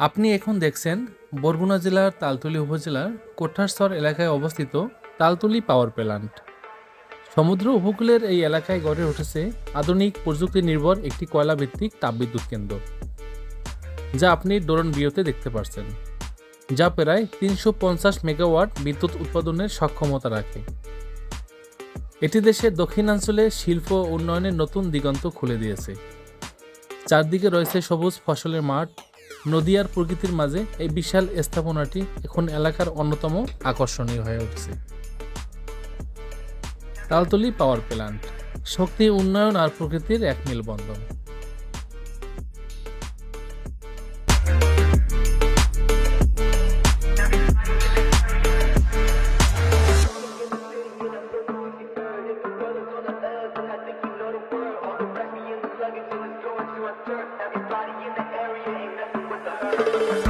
আপনি এখন দেখছেন বরগুনা জেলার তালতলী উপজেলার কোঠারচর এলাকায় অবস্থিত তালতলী পাওয়ার প্ল্যান্ট। সমুদ্র উপকূলের এই এলাকায় গড়ে উঠেছে আধুনিক প্রযুক্তি নির্ভর একটি কয়লা ভিত্তিক তাপবিদ্যুৎ কেন্দ্র, যা আপনি ড্রোন ভিউতে দেখতে পাচ্ছেন, যা প্রায় 350 মেগাওয়াট বিদ্যুৎ উৎপাদনের সক্ষমতা রাখে। এটি দেশের দক্ষিণাঞ্চলে শিল্প উন্নয়নের নতুন দিগন্ত খুলে দিয়েছে। চারদিকে রয়েছে সবুজ ফসলের মাঠ, নদী আর প্রকৃতির মাঝে এই বিশাল স্থাপনাটি এখন এলাকার অন্যতম আকর্ষণীয় হয়ে উঠছে। তালতলী পাওয়ার প্ল্যান্ট, শক্তি উন্নয়ন আর প্রকৃতির এক মেলবন্ধন। Everybody in the area ain't messing with the herd.